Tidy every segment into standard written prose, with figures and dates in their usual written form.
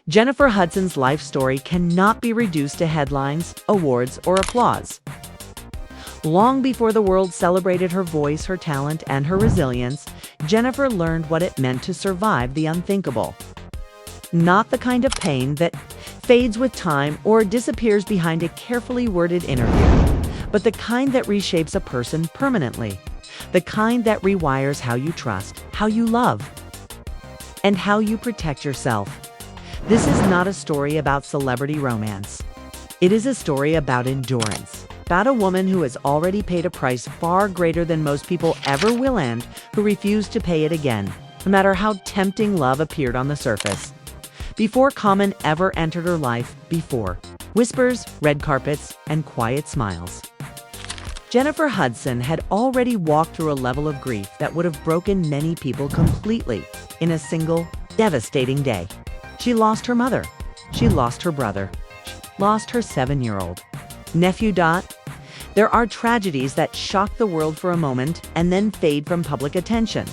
Jennifer Hudson's life story cannot be reduced to headlines, awards, or applause. Long before the world celebrated her voice, her talent, and her resilience, Jennifer learned what it meant to survive the unthinkable. Not the kind of pain that fades with time or disappears behind a carefully worded interview, but the kind that reshapes a person permanently. The kind that rewires how you trust, how you love, and how you protect yourself. This is not a story about celebrity romance. It is a story about endurance, about a woman who has already paid a price far greater than most people ever will and who refused to pay it again, no matter how tempting love appeared on the surface. Before Common ever entered her life, before whispers, red carpets, and quiet smiles, Jennifer Hudson had already walked through a level of grief that would have broken many people completely in a single, devastating day. She lost her mother. She lost her brother. She lost her 7-year-old nephew. There are tragedies that shock the world for a moment and then fade from public attention.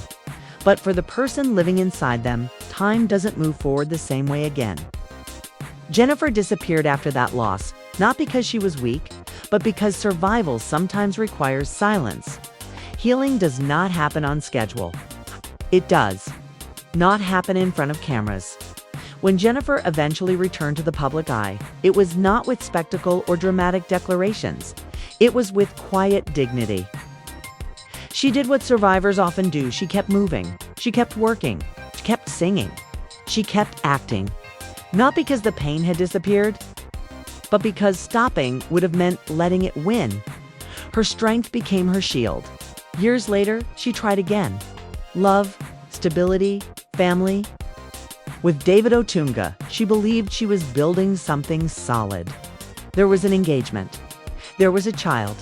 But for the person living inside them, time doesn't move forward the same way again. Jennifer disappeared after that loss, not because she was weak, but because survival sometimes requires silence. Healing does not happen on schedule. It does not happen in front of cameras. When Jennifer eventually returned to the public eye, it was not with spectacle or dramatic declarations. It was with quiet dignity. She did what survivors often do. She kept moving. She kept working. She kept singing. She kept acting. Not because the pain had disappeared, but because stopping would have meant letting it win. Her strength became her shield. Years later, she tried again. Love, stability, family. With David Otunga, she believed she was building something solid. There was an engagement. There was a child.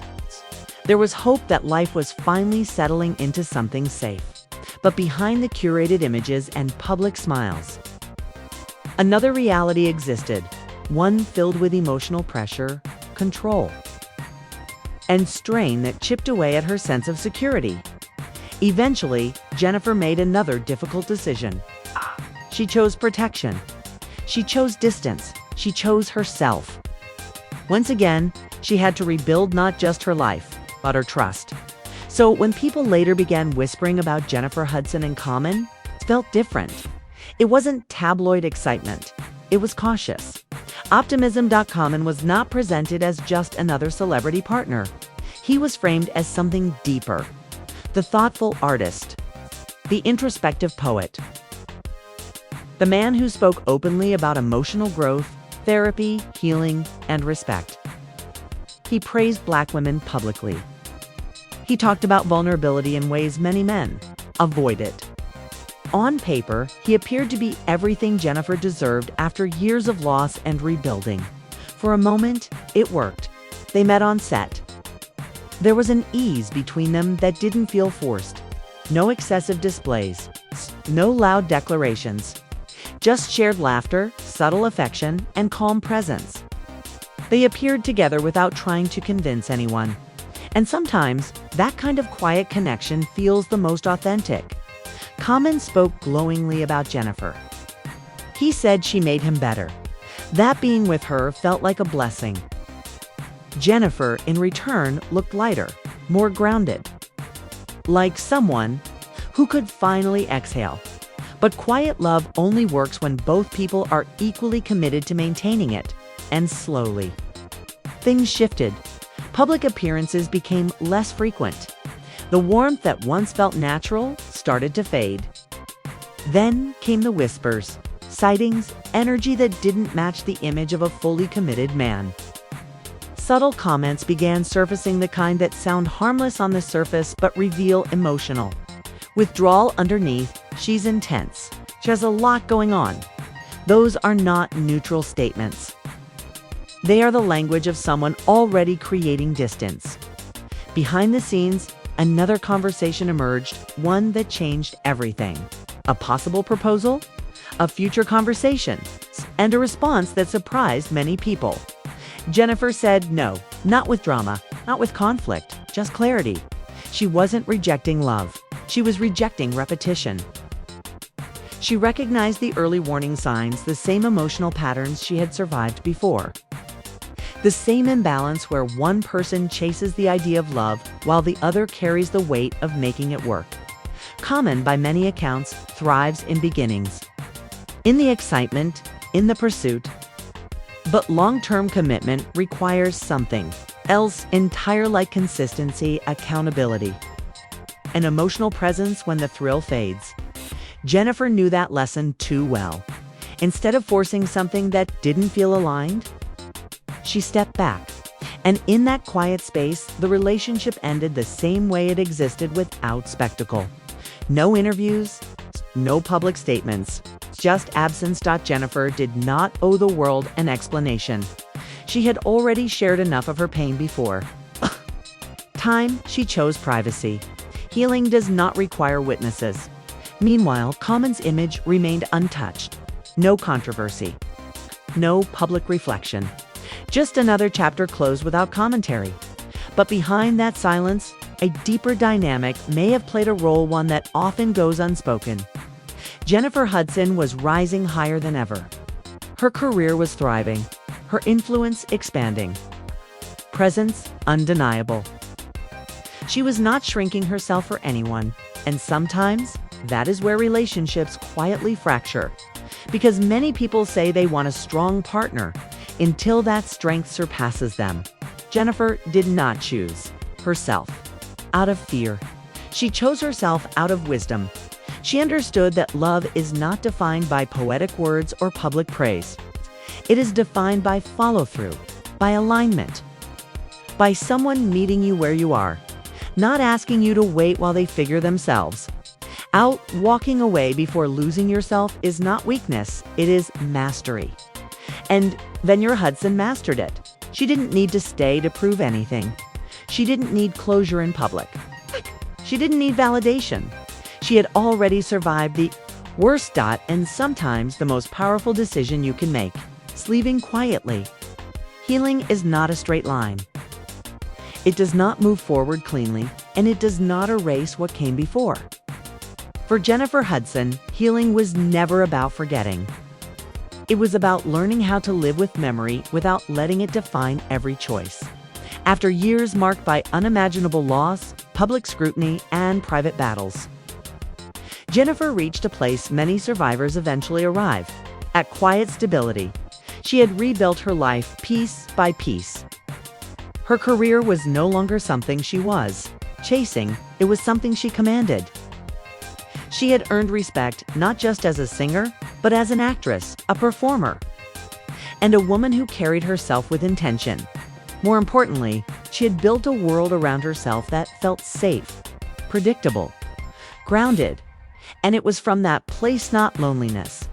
There was hope that life was finally settling into something safe. But behind the curated images and public smiles, another reality existed, one filled with emotional pressure, control, and strain that chipped away at her sense of security. Eventually, Jennifer made another difficult decision. She chose protection. She chose distance. She chose herself. Once again, she had to rebuild not just her life, but her trust. So when people later began whispering about Jennifer Hudson and Common, it felt different. It wasn't tabloid excitement. It was cautious. Optimism. Common was not presented as just another celebrity partner. He was framed as something deeper. The thoughtful artist. The introspective poet. The man who spoke openly about emotional growth, therapy, healing, and respect. He praised Black women publicly. He talked about vulnerability in ways many men avoid it. On paper, he appeared to be everything Jennifer deserved after years of loss and rebuilding. For a moment, it worked. They met on set. There was an ease between them that didn't feel forced. No excessive displays, no loud declarations. Just shared laughter, subtle affection, and calm presence. They appeared together without trying to convince anyone. And sometimes, that kind of quiet connection feels the most authentic. Common spoke glowingly about Jennifer. He said she made him better. That being with her felt like a blessing. Jennifer, in return, looked lighter, more grounded. Like someone who could finally exhale. But quiet love only works when both people are equally committed to maintaining it. And slowly, things shifted. Public appearances became less frequent. The warmth that once felt natural started to fade. Then came the whispers, sightings, energy that didn't match the image of a fully committed man. Subtle comments began surfacing, the kind that sound harmless on the surface but reveal emotional withdrawal underneath. She's intense. She has a lot going on. Those are not neutral statements. They are the language of someone already creating distance. Behind the scenes, another conversation emerged, one that changed everything. A possible proposal, a future conversation, and a response that surprised many people. Jennifer said no, not with drama, not with conflict, just clarity. She wasn't rejecting love. She was rejecting repetition. She recognized the early warning signs, the same emotional patterns she had survived before. The same imbalance where one person chases the idea of love while the other carries the weight of making it work. Common by many accounts, thrives in beginnings, in the excitement, in the pursuit. But long-term commitment requires something else entirely, like consistency, accountability, an emotional presence when the thrill fades. Jennifer knew that lesson too well. Instead of forcing something that didn't feel aligned, she stepped back. And in that quiet space, the relationship ended the same way it existed, without spectacle. No interviews, no public statements, just absence. Jennifer did not owe the world an explanation. She had already shared enough of her pain before. Time, she chose privacy. Healing does not require witnesses. Meanwhile, Common's image remained untouched. No controversy. No public reflection. Just another chapter closed without commentary. But behind that silence, a deeper dynamic may have played a role, one that often goes unspoken. Jennifer Hudson was rising higher than ever. Her career was thriving, her influence expanding, presence undeniable. She was not shrinking herself for anyone, and sometimes that is where relationships quietly fracture. Because many people say they want a strong partner until that strength surpasses them. Jennifer did not choose herself out of fear. She chose herself out of wisdom. She understood that love is not defined by poetic words or public praise. It is defined by follow-through, by alignment, by someone meeting you where you are, not asking you to wait while they figure themselves out. Walking away before losing yourself is not weakness, it is mastery. And Jennifer Hudson mastered it. She didn't need to stay to prove anything. She didn't need closure in public. She didn't need validation. She had already survived the worst. And sometimes the most powerful decision you can make, leaving quietly. Healing is not a straight line. It does not move forward cleanly, and it does not erase what came before. For Jennifer Hudson, healing was never about forgetting. It was about learning how to live with memory without letting it define every choice. After years marked by unimaginable loss, public scrutiny, and private battles, Jennifer reached a place many survivors eventually arrive at: quiet stability. She had rebuilt her life piece by piece. Her career was no longer something she was chasing, it was something she commanded. She had earned respect not just as a singer, but as an actress, a performer, and a woman who carried herself with intention. More importantly, she had built a world around herself that felt safe, predictable, grounded. And it was from that place, not loneliness,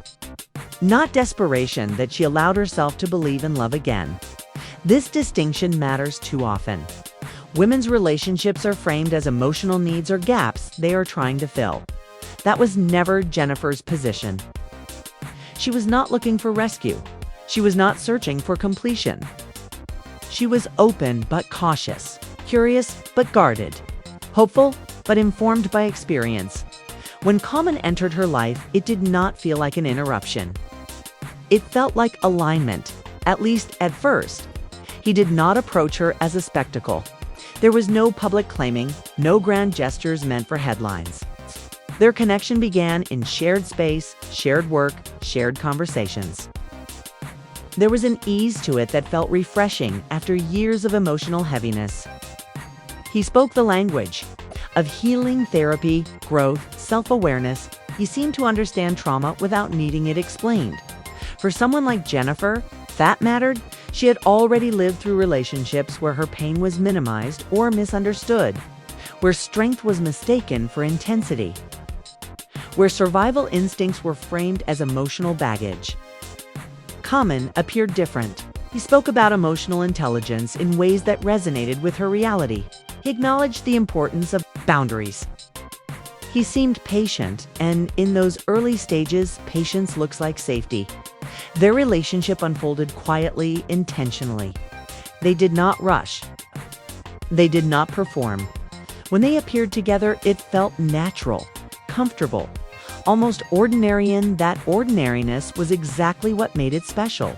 not desperation, that she allowed herself to believe in love again. This distinction matters too often. Women's relationships are framed as emotional needs or gaps they are trying to fill. That was never Jennifer's position. She was not looking for rescue. She was not searching for completion. She was open but cautious, curious but guarded, hopeful but informed by experience. When Common entered her life, it did not feel like an interruption. It felt like alignment, at least at first. He did not approach her as a spectacle. There was no public claiming, no grand gestures meant for headlines. Their connection began in shared space, shared work, shared conversations. There was an ease to it that felt refreshing after years of emotional heaviness. He spoke the language of healing, therapy, growth, self-awareness. He seemed to understand trauma without needing it explained. For someone like Jennifer, that mattered. She had already lived through relationships where her pain was minimized or misunderstood, where strength was mistaken for intensity, where survival instincts were framed as emotional baggage. Common appeared different. He spoke about emotional intelligence in ways that resonated with her reality. He acknowledged the importance of boundaries. He seemed patient, and in those early stages, patience looks like safety. Their relationship unfolded quietly, intentionally. They did not rush. They did not perform. When they appeared together, it felt natural, comfortable, almost ordinary, in that ordinariness was exactly what made it special.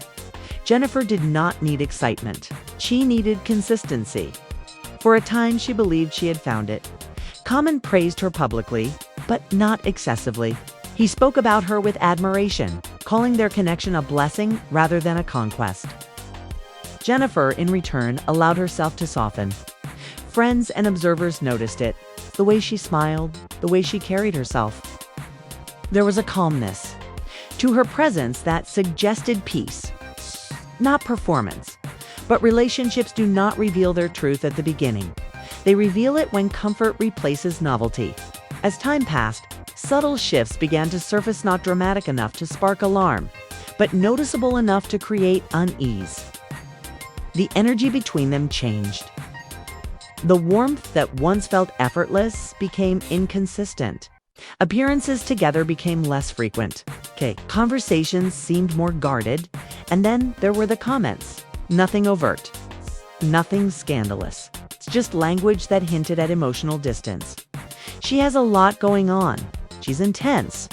Jennifer did not need excitement. She needed consistency. For a time, she believed she had found it. Common praised her publicly, but not excessively. He spoke about her with admiration, calling their connection a blessing rather than a conquest. Jennifer, in return, allowed herself to soften. Friends and observers noticed it, the way she smiled, the way she carried herself. There was a calmness to her presence that suggested peace, not performance. But relationships do not reveal their truth at the beginning. They reveal it when comfort replaces novelty. As time passed, subtle shifts began to surface, not dramatic enough to spark alarm, but noticeable enough to create unease. The energy between them changed. The warmth that once felt effortless became inconsistent. Appearances together became less frequent. Conversations seemed more guarded, and then there were the comments. Nothing overt, nothing scandalous. It's just language that hinted at emotional distance. She has a lot going on. She's intense.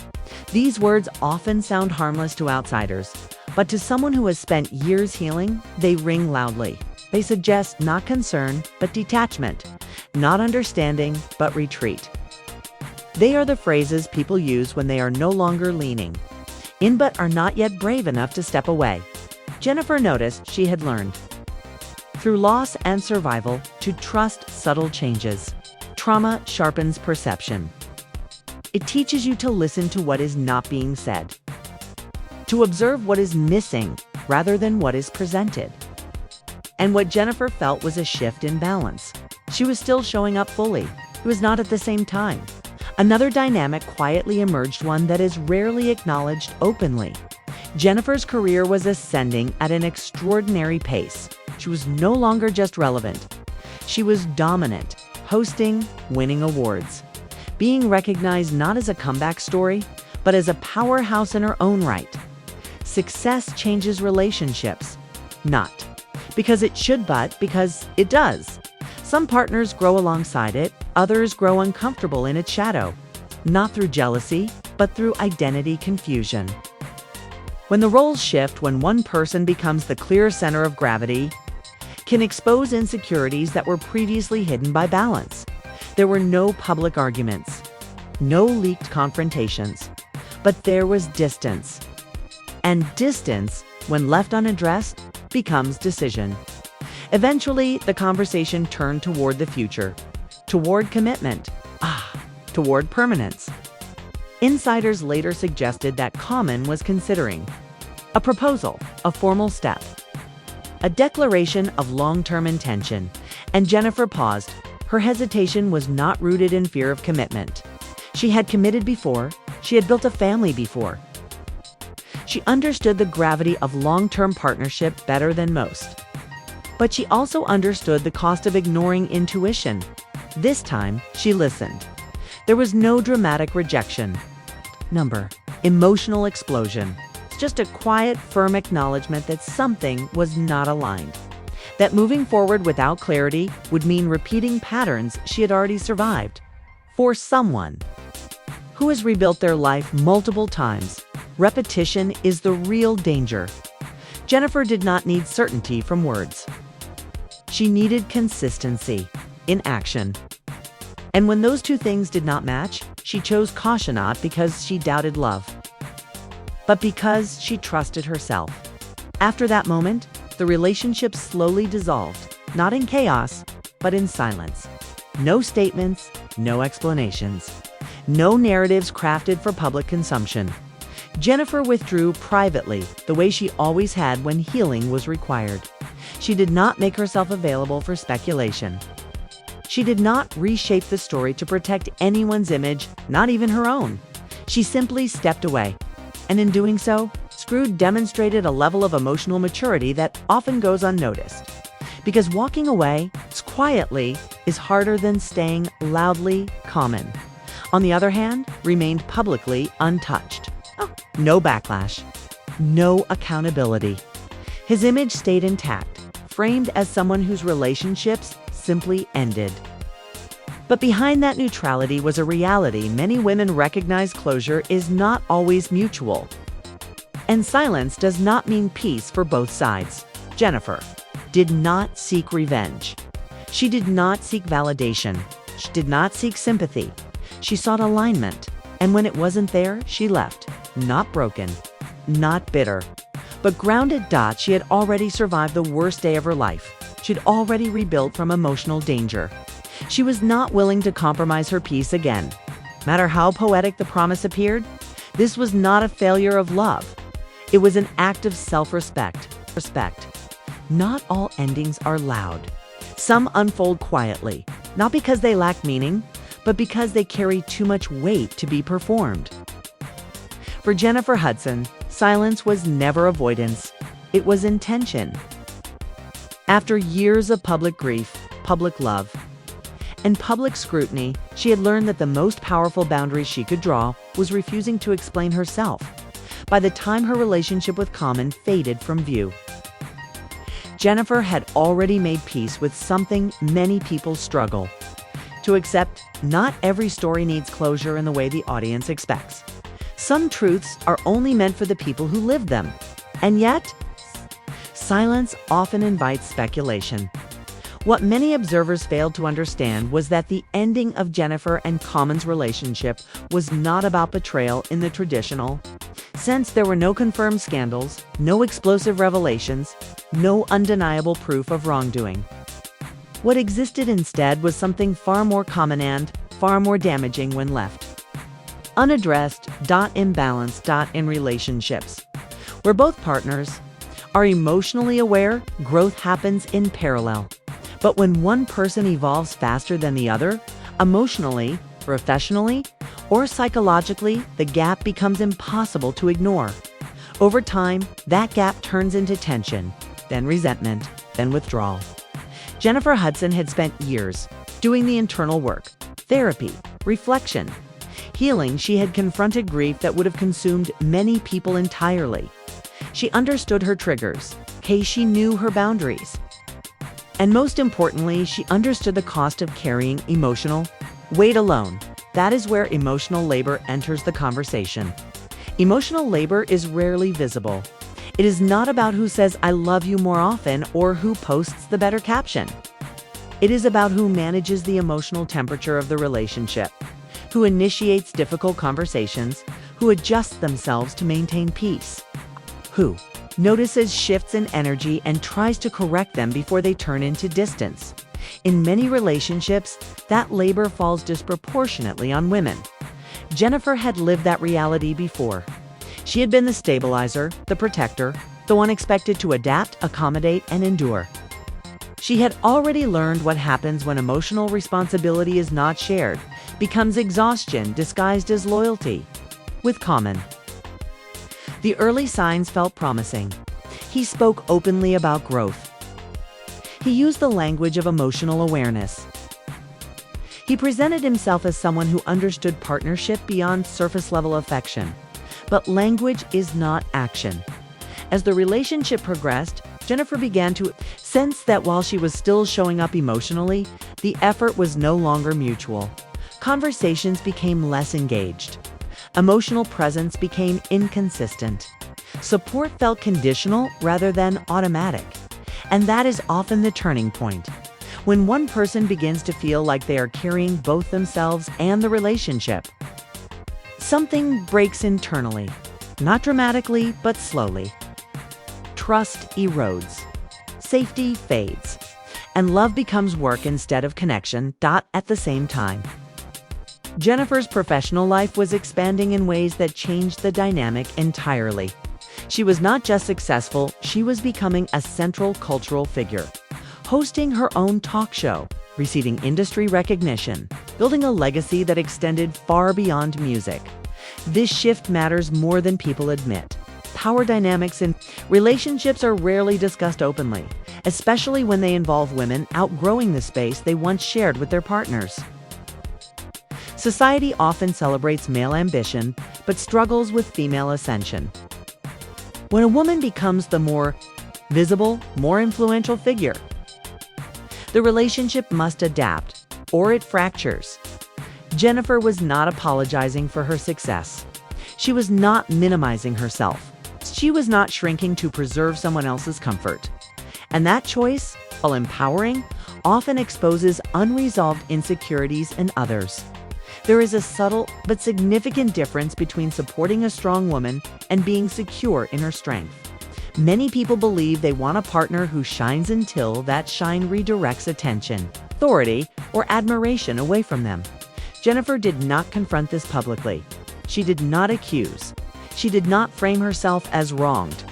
These words often sound harmless to outsiders, but to someone who has spent years healing, they ring loudly. They suggest not concern, but detachment, not understanding, but retreat. They are the phrases people use when they are no longer leaning in but are not yet brave enough to step away. Jennifer noticed she had learned, through loss and survival, to trust subtle changes. Trauma sharpens perception. It teaches you to listen to what is not being said, to observe what is missing rather than what is presented. And what Jennifer felt was a shift in balance. She was still showing up fully. It was not at the same time. Another dynamic quietly emerged, one that is rarely acknowledged openly. Jennifer's career was ascending at an extraordinary pace. She was no longer just relevant. She was dominant, hosting, winning awards, being recognized not as a comeback story, but as a powerhouse in her own right. Success changes relationships, not because it should, but because it does. Some partners grow alongside it, others grow uncomfortable in its shadow, not through jealousy, but through identity confusion. When the roles shift, when one person becomes the clear center of gravity, can expose insecurities that were previously hidden by balance. There were no public arguments, no leaked confrontations, but there was distance. And distance, when left unaddressed, becomes decision. Eventually, the conversation turned toward the future, toward commitment, toward permanence. Insiders later suggested that Common was considering a proposal, a formal step, a declaration of long-term intention, and Jennifer paused. Her hesitation was not rooted in fear of commitment. She had committed before. She had built a family before. She understood the gravity of long-term partnership better than most. But she also understood the cost of ignoring intuition. This time, she listened. There was no dramatic rejection. Emotional explosion. Just a quiet, firm acknowledgement that something was not aligned. That moving forward without clarity would mean repeating patterns she had already survived. For someone who has rebuilt their life multiple times, repetition is the real danger. Jennifer did not need certainty from words. She needed consistency in action. And when those two things did not match, she chose caution, not because she doubted love, but because she trusted herself. After that moment, the relationship slowly dissolved, not in chaos, but in silence. No statements, no explanations, no narratives crafted for public consumption. Jennifer withdrew privately, the way she always had when healing was required. She did not make herself available for speculation. She did not reshape the story to protect anyone's image, not even her own. She simply stepped away. And in doing so, Scrooge demonstrated a level of emotional maturity that often goes unnoticed. Because walking away quietly is harder than staying loudly common. On the other hand, remained publicly untouched. No backlash, no accountability. His image stayed intact, framed as someone whose relationships simply ended. But behind that neutrality was a reality many women recognize: closure is not always mutual. And silence does not mean peace for both sides. Jennifer did not seek revenge. She did not seek validation. She did not seek sympathy. She sought alignment. And when it wasn't there, she left. Not broken, not bitter, but grounded. She had already survived the worst day of her life. She'd already rebuilt from emotional danger. She was not willing to compromise her peace again. No matter how poetic the promise appeared, this was not a failure of love. It was an act of self-respect. Not all endings are loud. Some unfold quietly, not because they lack meaning, but because they carry too much weight to be performed. For Jennifer Hudson, silence was never avoidance. It was intention. After years of public grief, public love, and public scrutiny, she had learned that the most powerful boundary she could draw was refusing to explain herself. By the time her relationship with Common faded from view, Jennifer had already made peace with something many people struggle: to accept not every story needs closure in the way the audience expects. Some truths are only meant for the people who live them. And yet, silence often invites speculation. What many observers failed to understand was that the ending of Jennifer and Common's relationship was not about betrayal in the traditional sense. There were no confirmed scandals, no explosive revelations, no undeniable proof of wrongdoing. What existed instead was something far more common and far more damaging when left unaddressed. Imbalance. In relationships where both partners are emotionally aware, growth happens in parallel. But when one person evolves faster than the other, emotionally, professionally, or psychologically, the gap becomes impossible to ignore. Over time, that gap turns into tension, then resentment, then withdrawal. Jennifer Hudson had spent years doing the internal work, therapy, reflection, healing. She had confronted grief that would have consumed many people entirely. She understood her triggers. She knew her boundaries. And most importantly, she understood the cost of carrying emotional weight alone. That is where emotional labor enters the conversation. Emotional labor is rarely visible. It is not about who says "I love you" more often or who posts the better caption. It is about who manages the emotional temperature of the relationship, who initiates difficult conversations, who adjusts themselves to maintain peace, who notices shifts in energy and tries to correct them before they turn into distance. In many relationships, that labor falls disproportionately on women. Jennifer had lived that reality before. She had been the stabilizer, the protector, the one expected to adapt, accommodate, and endure. She had already learned what happens when emotional responsibility is not shared, becomes exhaustion disguised as loyalty. With Common, the early signs felt promising. He spoke openly about growth. He used the language of emotional awareness. He presented himself as someone who understood partnership beyond surface-level affection. But language is not action. As the relationship progressed, Jennifer began to sense that while she was still showing up emotionally, the effort was no longer mutual. Conversations became less engaged. Emotional presence became inconsistent. Support felt conditional rather than automatic. And that is often the turning point. When one person begins to feel like they are carrying both themselves and the relationship, something breaks internally. Not dramatically, but slowly. Trust erodes. Safety fades. And love becomes work instead of connection. At the same time, Jennifer's professional life was expanding in ways that changed the dynamic entirely. She was not just successful, she was becoming a central cultural figure, hosting her own talk show, receiving industry recognition, building a legacy that extended far beyond music. This shift matters more than people admit. Power dynamics in relationships are rarely discussed openly, especially when they involve women outgrowing the space they once shared with their partners. Society often celebrates male ambition, but struggles with female ascension. When a woman becomes the more visible, more influential figure, the relationship must adapt. or it fractures. Jennifer was not apologizing for her success. She was not minimizing herself. She was not shrinking to preserve someone else's comfort. And that choice, while empowering, often exposes unresolved insecurities in others. There is a subtle but significant difference between supporting a strong woman and being secure in her strength. Many people believe they want a partner who shines until that shine redirects attention, authority, or admiration away from them. Jennifer did not confront this publicly. She did not accuse. She did not frame herself as wronged.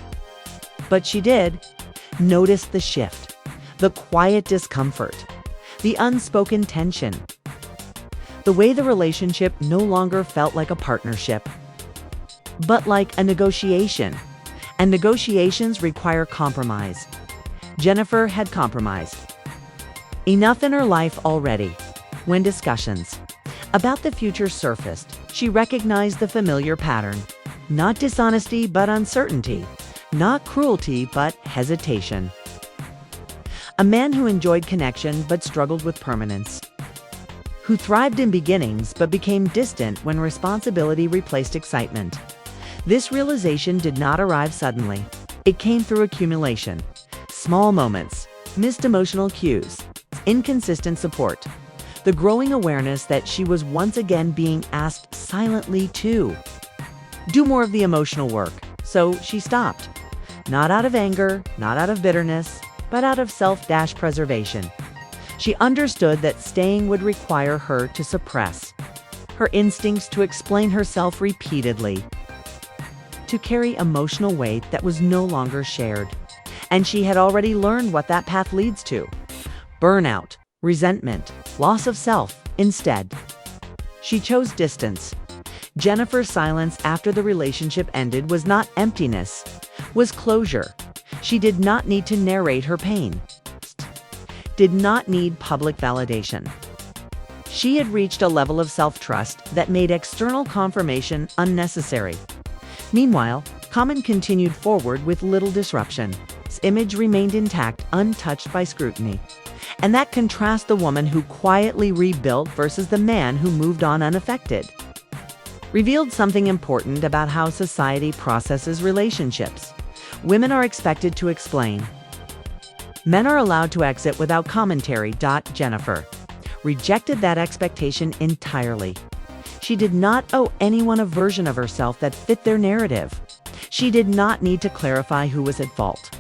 But she did notice the shift, the quiet discomfort, the unspoken tension. The way the relationship no longer felt like a partnership, but like a negotiation. And negotiations require compromise. Jennifer had compromised. Enough in her life already. When discussions about the future surfaced, she recognized the familiar pattern. Not dishonesty, but uncertainty. Not cruelty, but hesitation. A man who enjoyed connection but struggled with permanence. Who thrived in beginnings but became distant when responsibility replaced excitement. This realization did not arrive suddenly. It came through accumulation. Small moments, missed emotional cues, inconsistent support. The growing awareness that she was once again being asked silently to do more of the emotional work. So she stopped. Not out of anger, not out of bitterness, but out of self-preservation. She understood that staying would require her to suppress her instincts, to explain herself repeatedly, to carry emotional weight that was no longer shared. And she had already learned what that path leads to: burnout, resentment, loss of self. Instead, she chose distance. Jennifer's silence after the relationship ended was not emptiness, was closure. She did not need to narrate her pain, did not need public validation. She had reached a level of self-trust that made external confirmation unnecessary. Meanwhile, Common continued forward with little disruption. His image remained intact, untouched by scrutiny. And that contrasts the woman who quietly rebuilt versus the man who moved on unaffected. Revealed something important about how society processes relationships. Women are expected to explain. Men are allowed to exit without commentary. Jennifer rejected that expectation entirely. She did not owe anyone a version of herself that fit their narrative. She did not need to clarify who was at fault.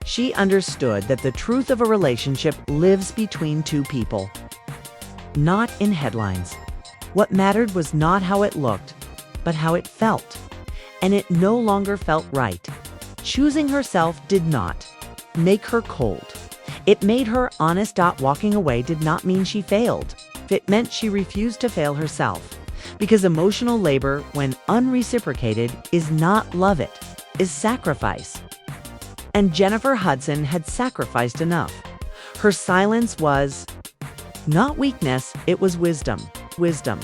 She understood that the truth of a relationship lives between two people, not in headlines. What mattered was not how it looked, but how it felt. And it no longer felt right. Choosing herself did not make her cold. It made her honest. Walking away did not mean she failed. It meant she refused to fail herself. Because emotional labor, when unreciprocated, is not love, it is sacrifice. And Jennifer Hudson had sacrificed enough. Her silence was not weakness, it was wisdom. Wisdom.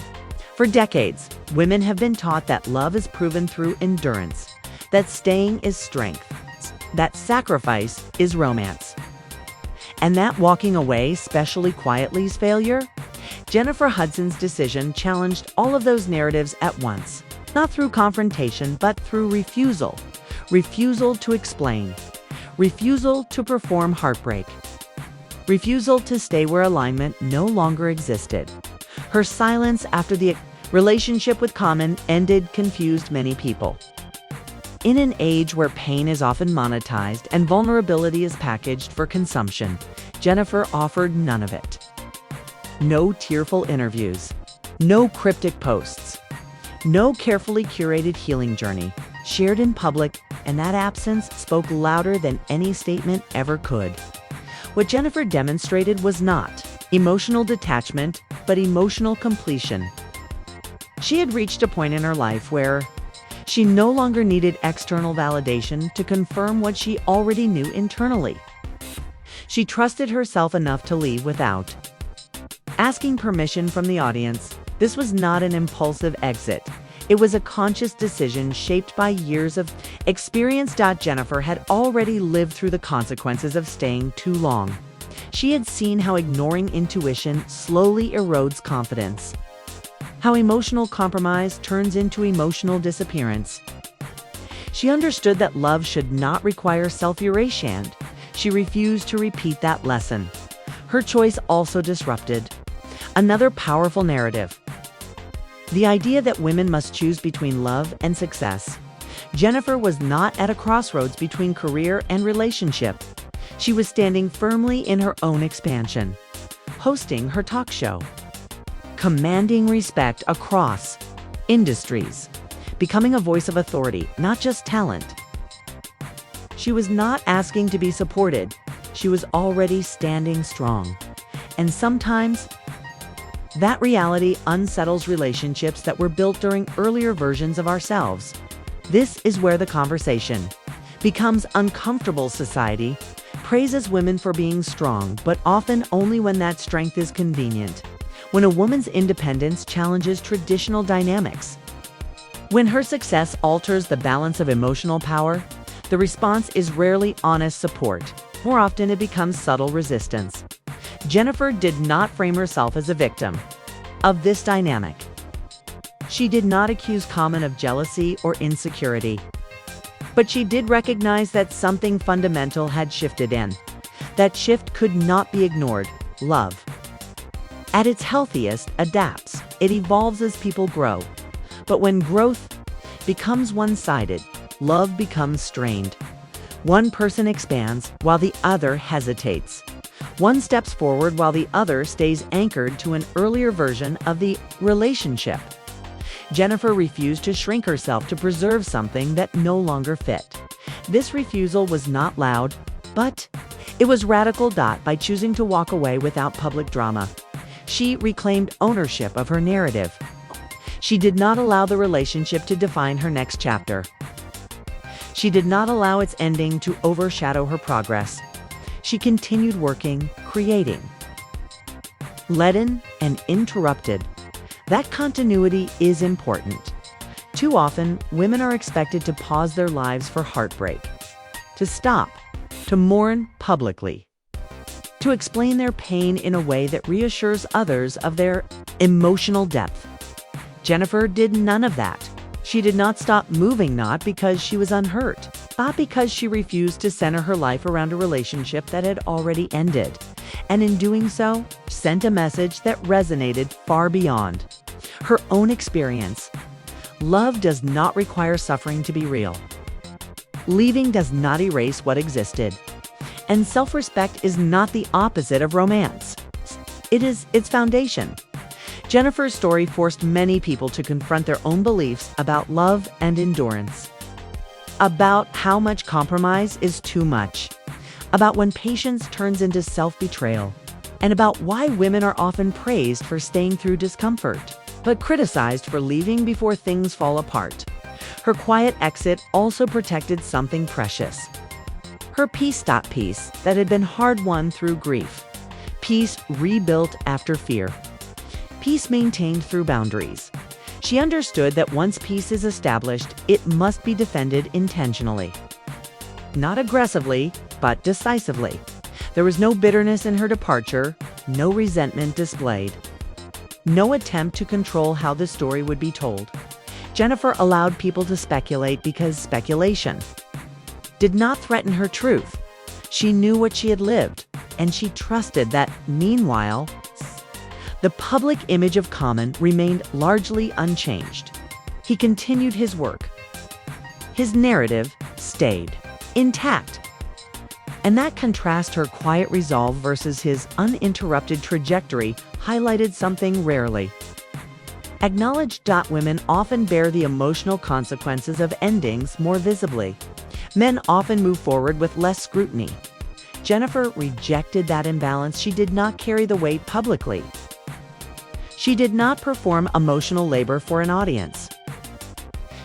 For decades, women have been taught that love is proven through endurance, that staying is strength, that sacrifice is romance, and that walking away, especially quietly, is failure. Jennifer Hudson's decision challenged all of those narratives at once, not through confrontation, but through refusal. Refusal to explain. Refusal to perform heartbreak. Refusal to stay where alignment no longer existed. Her silence after the relationship with Common ended confused many people. In an age where pain is often monetized and vulnerability is packaged for consumption, Jennifer offered none of it. No tearful interviews, no cryptic posts, no carefully curated healing journey shared in public, and that absence spoke louder than any statement ever could. What Jennifer demonstrated was not emotional detachment, but emotional completion. She had reached a point in her life where she no longer needed external validation to confirm what she already knew internally. She trusted herself enough to leave without asking permission from the audience. This was not an impulsive exit. It was a conscious decision shaped by years of experience. Jennifer had already lived through the consequences of staying too long. She had seen how ignoring intuition slowly erodes confidence, how emotional compromise turns into emotional disappearance. She understood that love should not require self-erasure. She refused to repeat that lesson. Her choice also disrupted another powerful narrative: the idea that women must choose between love and success. Jennifer was not at a crossroads between career and relationship. She was standing firmly in her own expansion, hosting her talk show, commanding respect across industries, becoming a voice of authority, not just talent. She was not asking to be supported. She was already standing strong. And sometimes, that reality unsettles relationships that were built during earlier versions of ourselves. This is where the conversation becomes uncomfortable. Society praises women for being strong, but often only when that strength is convenient. When a woman's independence challenges traditional dynamics. When her success alters the balance of emotional power, the response is rarely honest support. More often, it becomes subtle resistance. Jennifer did not frame herself as a victim of this dynamic. She did not accuse Common of jealousy or insecurity. But she did recognize that something fundamental had shifted in. That shift could not be ignored: love. At its healthiest, adapts. It evolves as people grow. But when growth becomes one-sided, love becomes strained. One person expands while the other hesitates. One steps forward while the other stays anchored to an earlier version of the relationship. Jennifer refused to shrink herself to preserve something that no longer fit. This refusal was not loud, but it was radical. By choosing to walk away without public drama, she reclaimed ownership of her narrative. She did not allow the relationship to define her next chapter. She did not allow its ending to overshadow her progress. She continued working, creating, leaden and interrupted. That continuity is important. Too often, women are expected to pause their lives for heartbreak, to stop, to mourn publicly, to explain their pain in a way that reassures others of their emotional depth. Jennifer did none of that. She did not stop moving, not because she was unhurt, but because she refused to center her life around a relationship that had already ended, and in doing so, sent a message that resonated far beyond her own experience. Love does not require suffering to be real. Leaving does not erase what existed. And self-respect is not the opposite of romance. It is its foundation. Jennifer's story forced many people to confront their own beliefs about love and endurance, about how much compromise is too much, about when patience turns into self-betrayal, and about why women are often praised for staying through discomfort, but criticized for leaving before things fall apart. Her quiet exit also protected something precious: her peace. Peace that had been hard-won through grief, peace rebuilt after fear, peace maintained through boundaries. She understood that once peace is established, it must be defended intentionally. Not aggressively, but decisively. There was no bitterness in her departure, no resentment displayed, no attempt to control how the story would be told. Jennifer allowed people to speculate because speculation did not threaten her truth. She knew what she had lived, and she trusted that, meanwhile, the public image of Common remained largely unchanged. He continued his work. His narrative stayed intact. And that contrast, her quiet resolve versus his uninterrupted trajectory, highlighted something rarely acknowledged. Women often bear the emotional consequences of endings more visibly. Men often move forward with less scrutiny. Jennifer rejected that imbalance. She did not carry the weight publicly. She did not perform emotional labor for an audience.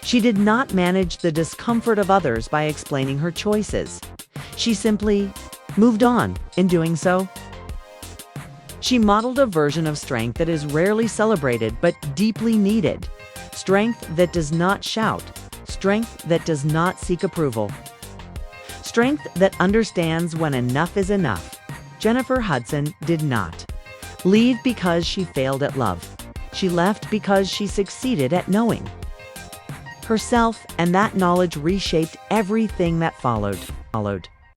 She did not manage the discomfort of others by explaining her choices. She simply moved on. In doing so, she modeled a version of strength that is rarely celebrated but deeply needed. Strength that does not shout. Strength that does not seek approval. Strength that understands when enough is enough. Jennifer Hudson did not leave because she failed at love. She left because she succeeded at knowing herself, and that knowledge reshaped everything that followed.